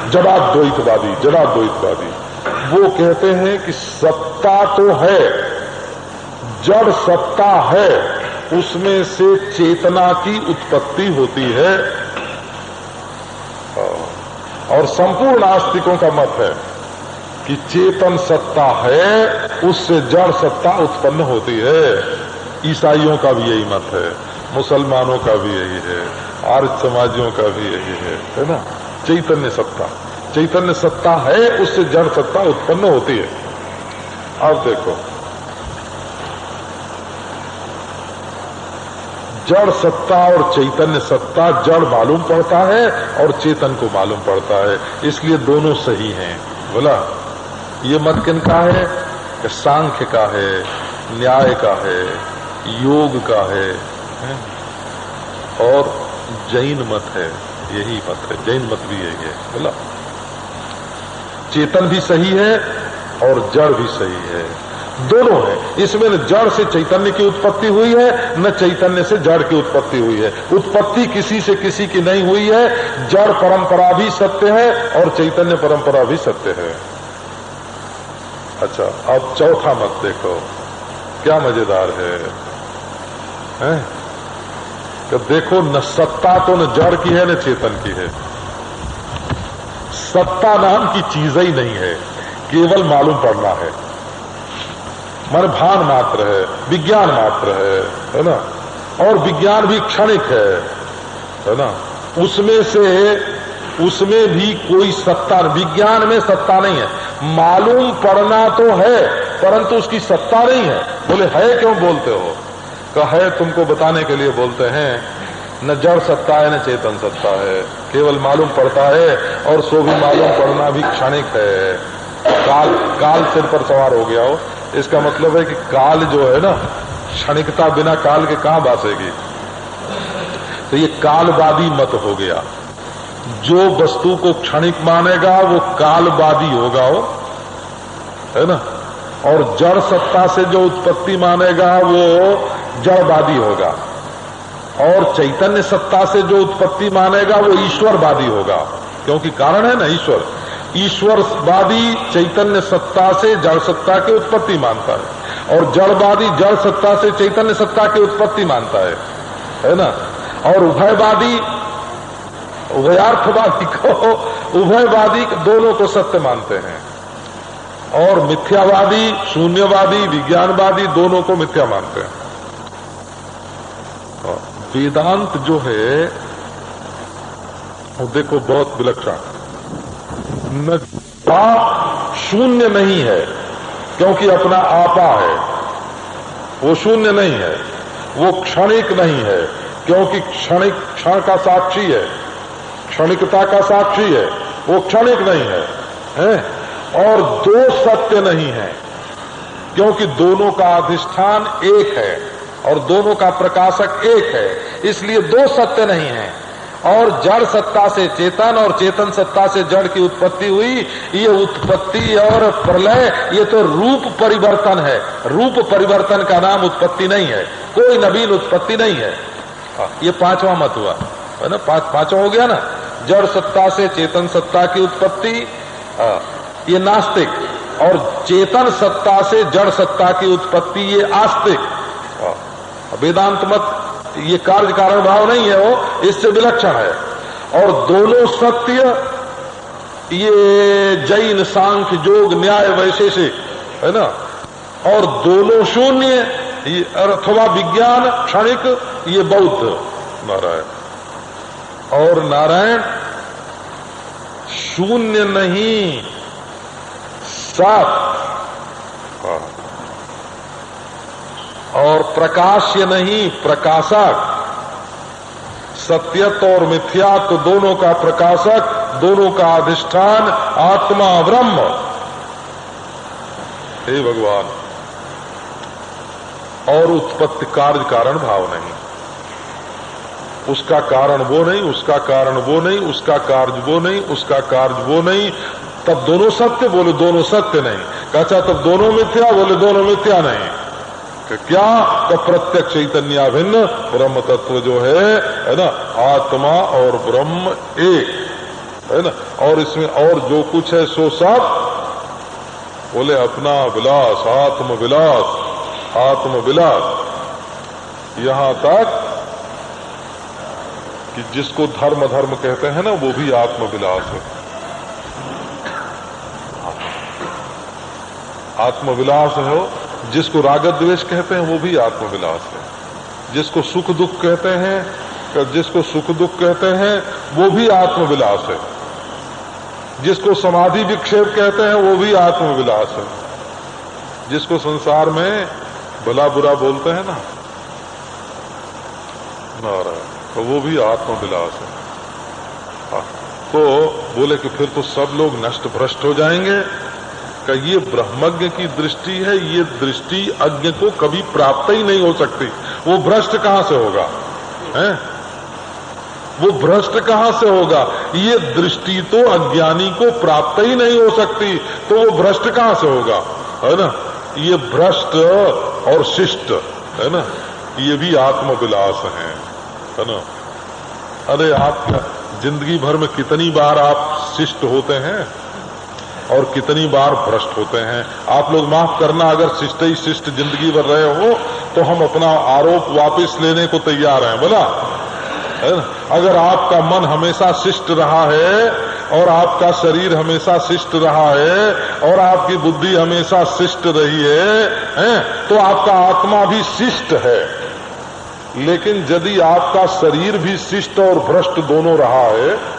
जड़ाद्वैतवादी वो कहते हैं कि सत्ता तो है, जड़ सत्ता है, उसमें से चेतना की उत्पत्ति होती है। और संपूर्ण आस्तिकों का मत है कि चेतन सत्ता है, उससे जड़ सत्ता उत्पन्न होती है। ईसाइयों का भी यही मत है, मुसलमानों का भी यही है, आर्य समाजियों का भी यही है ना। चैतन्य सत्ता है, उससे जड़ सत्ता उत्पन्न होती है। अब देखो, जड़ सत्ता और चैतन्य सत्ता, जड़ मालूम पड़ता है और चेतन को मालूम पड़ता है, इसलिए दोनों सही हैं। बोला ये मत किनका है? कि सांख्य का है, न्याय का है, योग का है और जैन मत है, यही मत है, जैन मत भी यही है। बोला चेतन भी सही है और जड़ भी सही है, दोनों है। इसमें न जड़ से चैतन्य की उत्पत्ति हुई है, न चैतन्य से जड़ की उत्पत्ति हुई है। उत्पत्ति किसी से किसी की नहीं हुई है। जड़ परंपरा भी सत्य है और चैतन्य परंपरा भी सत्य है। अच्छा, अब चौथा मत देखो, क्या मजेदार है? तो देखो, न सत्ता तो न जड़ की है न चेतन की है। सत्ता नाम की चीज ही नहीं है, केवल मालूम पड़ना है, मन भान मात्र है, विज्ञान मात्र है ना। और विज्ञान भी क्षणिक है ना। उसमें भी कोई सत्ता, विज्ञान में सत्ता नहीं है। मालूम पड़ना तो है परंतु उसकी सत्ता नहीं है। बोले है क्यों बोलते हो? तो है तुमको बताने के लिए बोलते हैं, न जड़ सत्ता है न चेतन सत्ता है, केवल मालूम पड़ता है और सो भी मालूम पड़ना भी क्षणिक है। काल सिर पर सवार हो गया हो, इसका मतलब है कि काल जो है ना, क्षणिकता बिना काल के कहां बासेगी। तो ये कालवादी मत हो गया। जो वस्तु को क्षणिक मानेगा वो कालवादी होगा, है ना। और जड़ सत्ता से जो उत्पत्ति मानेगा वो जड़वादी होगा। और चैतन्य सत्ता से जो उत्पत्ति मानेगा वो ईश्वरवादी होगा, क्योंकि कारण है ना ईश्वरवादी चैतन्य सत्ता से जड़ सत्ता की उत्पत्ति मानता है और जड़वादी जड़ सत्ता से चैतन्य सत्ता की उत्पत्ति मानता है ना। और उभयार्थवादी को, उभयवादी दोनों को सत्य मानते हैं। और मिथ्यावादी, शून्यवादी, विज्ञानवादी दोनों को मिथ्या मानते हैं। वेदांत जो है वो देखो बहुत विलक्षण, न शून्य नहीं है क्योंकि अपना आपा है, वो शून्य नहीं है। वो क्षणिक नहीं है क्योंकि क्षण का साक्षी है, क्षणिकता का साक्षी है, वो क्षणिक नहीं है। और दो सत्य नहीं है क्योंकि दोनों का अधिष्ठान एक है और दोनों का प्रकाशक एक है, इसलिए दो सत्य नहीं है। और जड़ सत्ता से चेतन और चेतन सत्ता से जड़ की उत्पत्ति हुई, ये उत्पत्ति और प्रलय ये तो रूप परिवर्तन है। रूप परिवर्तन का नाम उत्पत्ति नहीं है, कोई नवीन उत्पत्ति नहीं है। ये पांचवा मत हुआ है ना, पांचवा हो गया ना। जड़ सत्ता से चेतन सत्ता की उत्पत्ति, ये नास्तिक। और चेतन सत्ता से जड़ सत्ता की उत्पत्ति, ये आस्तिक। वेदांत मत ये कार्य कारण भाव नहीं है, वो इससे विलक्षण है। और दोनों सत्य, ये जैन सांख्य योग न्याय वैशेषिक है ना। और दोनों शून्य, अथवा विज्ञान क्षणिक, ये बौद्ध नारायण। और नारायण शून्य नहीं, सत। और प्रकाश्य नहीं, प्रकाशक। सत्यत्व और मिथ्यात्व दोनों का प्रकाशक, दोनों का अधिष्ठान आत्मा ब्रह्म। हे भगवान। और उत्पत्ति कार्य कारण भाव नहीं, उसका कारण वो नहीं, उसका कारण वो नहीं, उसका कार्य वो नहीं, उसका कार्य वो नहीं। तब दोनों सत्य? बोले दोनों सत्य नहीं। कहता तब दोनों मिथ्या? बोले दोनों मिथ्या नहीं। क्या? तो प्रत्यक्ष चैतन्य भिन्न ब्रह्म तत्व जो है ना, आत्मा और ब्रह्म एक। है ना। और इसमें और जो कुछ है सो सब बोले अपना विलास, आत्मविलास, आत्मविलास। यहां तक कि जिसको धर्म धर्म कहते हैं ना वो भी आत्मविलास है। आत्मविलास है हो। जिसको राग द्वेष कहते हैं वो भी आत्मविलास है। जिसको सुख दुख कहते हैं, जिसको सुख दुख कहते हैं वो भी आत्मविलास है। जिसको समाधि विक्षेप कहते हैं वो भी आत्मविलास है। जिसको संसार में भला बुरा बोलते हैं ना नारायण, तो वो भी आत्मविलास है। तो बोले कि फिर तो सब लोग नष्ट भ्रष्ट हो जाएंगे। कि ये ब्रह्मज्ञ की दृष्टि है, ये दृष्टि अज्ञ को कभी प्राप्त ही नहीं हो सकती। वो भ्रष्ट कहां से होगा, हैं? वो भ्रष्ट कहां से होगा? ये दृष्टि तो अज्ञानी को प्राप्त ही नहीं हो सकती, तो वो भ्रष्ट कहां से होगा, है ना। ये भ्रष्ट और शिष्ट, है ना, ये भी आत्मविलास है ना। अरे आप जिंदगी भर में कितनी बार आप शिष्ट होते हैं और कितनी बार भ्रष्ट होते हैं। आप लोग माफ करना, अगर शिष्ट ही शिष्ट जिंदगी भर रहे हो तो हम अपना आरोप वापस लेने को तैयार हैं, बोला, है ना। अगर आपका मन हमेशा शिष्ट रहा है और आपका शरीर हमेशा शिष्ट रहा है और आपकी बुद्धि हमेशा शिष्ट रही है, तो आपका आत्मा भी शिष्ट है। लेकिन यदि आपका शरीर भी शिष्ट और भ्रष्ट दोनों रहा है,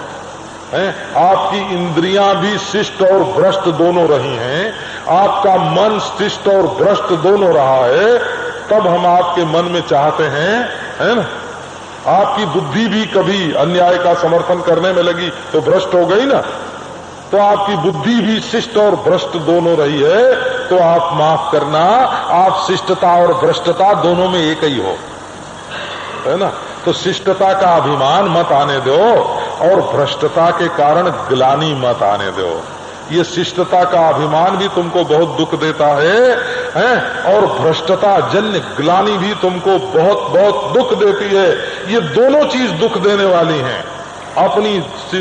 आपकी इंद्रियां भी शिष्ट और भ्रष्ट दोनों रही हैं, आपका मन शिष्ट और भ्रष्ट दोनों रहा है, तब हम आपके मन में चाहते हैं, है ना। आपकी बुद्धि भी कभी अन्याय का समर्थन करने में लगी तो भ्रष्ट हो गई ना। तो आपकी बुद्धि भी शिष्ट और भ्रष्ट दोनों रही है, तो आप माफ करना, आप शिष्टता और भ्रष्टता दोनों में एक ही हो, है ना। तो शिष्टता का अभिमान मत आने दो और भ्रष्टता के कारण ग्लानि मत आने दो। ये शिष्टता का अभिमान भी तुमको बहुत दुख देता है, और भ्रष्टता जन्य ग्लानि भी तुमको बहुत बहुत दुख देती है। ये दोनों चीज दुख देने वाली हैं।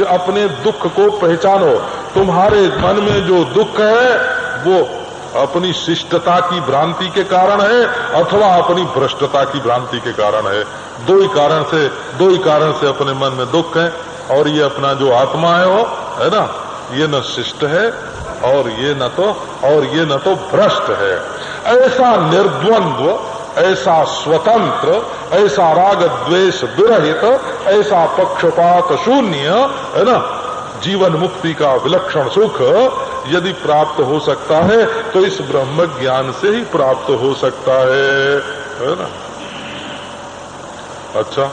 अपने दुख को पहचानो। तुम्हारे मन में जो दुख है वो अपनी शिष्टता की भ्रांति के कारण है अथवा अपनी भ्रष्टता की भ्रांति के कारण है। दो ही कारण से अपने मन में दुख है। और ये अपना जो आत्मा है वो, है ना, ये न शिष्ट है और ये न तो भ्रष्ट है। ऐसा निर्द्वंद्व, ऐसा स्वतंत्र, ऐसा राग द्वेष विरहित, ऐसा पक्षपात शून्य, है ना, जीवन मुक्ति का विलक्षण सुख यदि प्राप्त हो सकता है तो इस ब्रह्म ज्ञान से ही प्राप्त हो सकता है ना। अच्छा।